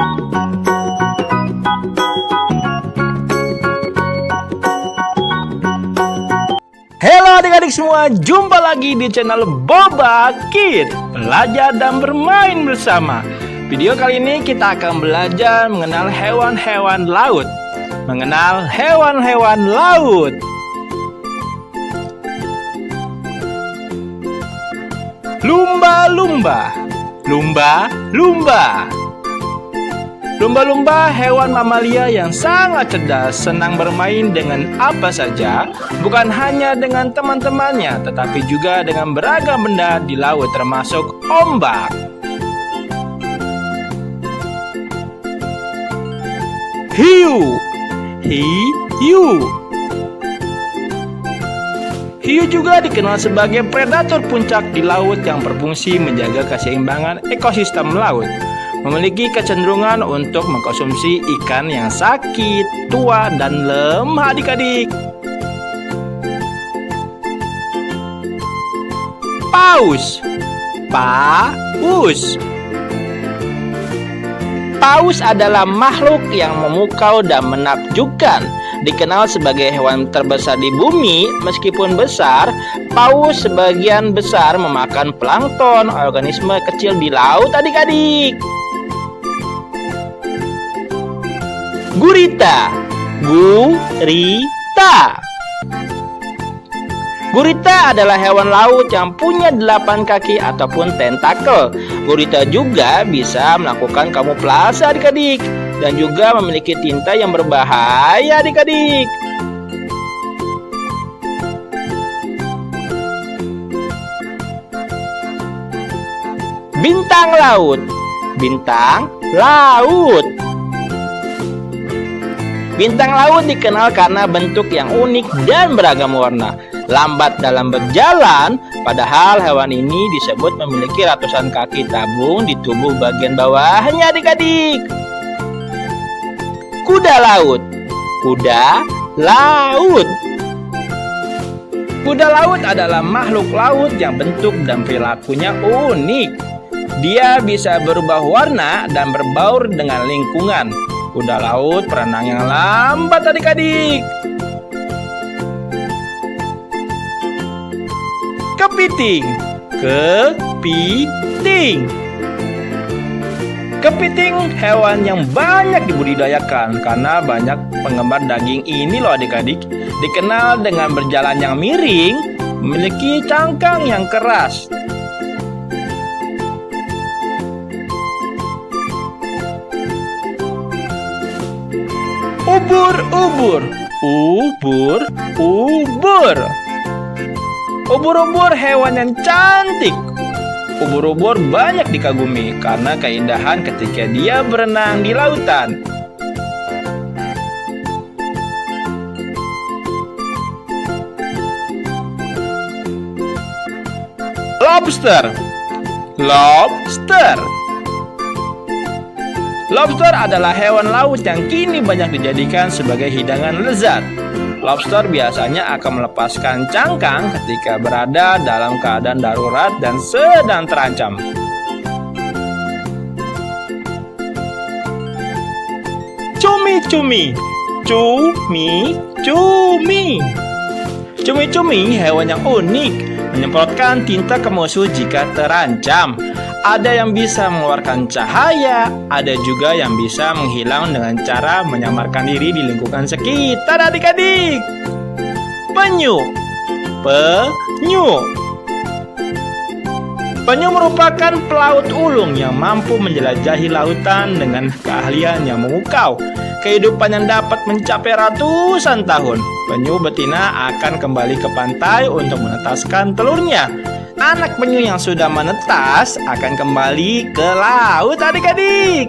Halo adik-adik semua, jumpa lagi di channel Boba Kids, belajar dan bermain bersama. Video kali ini kita akan belajar mengenal hewan-hewan laut. Mengenal hewan-hewan laut. Lumba-lumba. Lumba-lumba. Lumba-lumba hewan mamalia yang sangat cerdas, senang bermain dengan apa saja, bukan hanya dengan teman-temannya, tetapi juga dengan beragam benda di laut termasuk ombak. Hiu. Hiu. Hiu juga dikenal sebagai predator puncak di laut yang berfungsi menjaga keseimbangan ekosistem laut. Memiliki kecenderungan untuk mengkonsumsi ikan yang sakit, tua, dan lemah adik-adik. Paus. Paus adalah makhluk yang memukau dan menakjubkan. Dikenal sebagai hewan terbesar di bumi, meskipun besar, paus sebagian besar memakan plankton, organisme kecil di laut adik-adik. Gurita. Gurita adalah hewan laut yang punya 8 kaki ataupun tentakel. Gurita juga bisa melakukan kamuflase adik-adik dan juga memiliki tinta yang berbahaya adik-adik. Bintang laut. Bintang laut dikenal karena bentuk yang unik dan beragam warna. Lambat dalam berjalan, padahal hewan ini disebut memiliki ratusan kaki tabung di tubuh bagian bawahnya adik-adik. Kuda laut. Kuda laut adalah makhluk laut yang bentuk dan perilakunya unik. Dia bisa berubah warna dan berbaur dengan lingkungan. Kuda laut berenang yang lambat adik-adik. Kepiting. Kepiting hewan yang banyak dibudidayakan karena banyak penggemar daging ini loh adik-adik. Dikenal dengan berjalan yang miring, memiliki cangkang yang keras. Ubur-ubur hewan yang cantik. Ubur-ubur banyak dikagumi karena keindahan ketika dia berenang di lautan. Lobster adalah hewan laut yang kini banyak dijadikan sebagai hidangan lezat. Lobster biasanya akan melepaskan cangkang ketika berada dalam keadaan darurat dan sedang terancam. Cumi-cumi hewan yang unik, menyemprotkan tinta ke musuh jika terancam. Ada yang bisa mengeluarkan cahaya, ada juga yang bisa menghilang dengan cara menyamarkan diri di lingkungan sekitar adik-adik. Penyu. Penyu merupakan pelaut ulung yang mampu menjelajahi lautan dengan keahlian yang memukau. Kehidupan yang dapat mencapai ratusan tahun. Penyu betina akan kembali ke pantai untuk menetaskan telurnya. Anak penyu yang sudah menetas akan kembali ke laut adik-adik.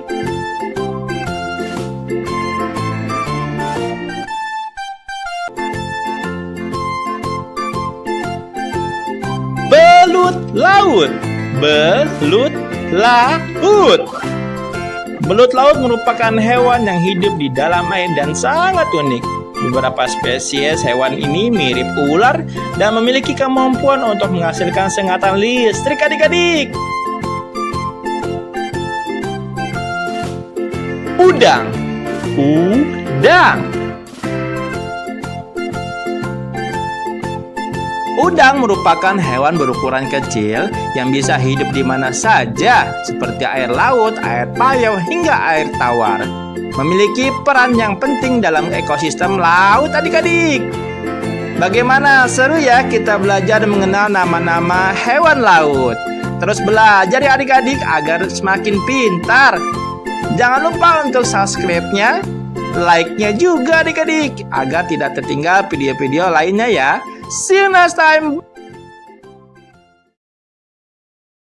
Belut laut. Belut laut merupakan hewan yang hidup di dalam air dan sangat unik. Beberapa spesies hewan ini mirip ular dan memiliki kemampuan untuk menghasilkan sengatan listrik adik-adik. Udang. Udang. Udang merupakan hewan berukuran kecil yang bisa hidup di mana saja, seperti air laut, air payau, hingga air tawar. Memiliki peran yang penting dalam ekosistem laut, adik-adik. Bagaimana seru ya kita belajar mengenal nama-nama hewan laut. Terus belajar ya adik-adik agar semakin pintar. Jangan lupa untuk subscribe-nya, like-nya juga adik-adik, agar tidak tertinggal video-video lainnya ya. See you next time.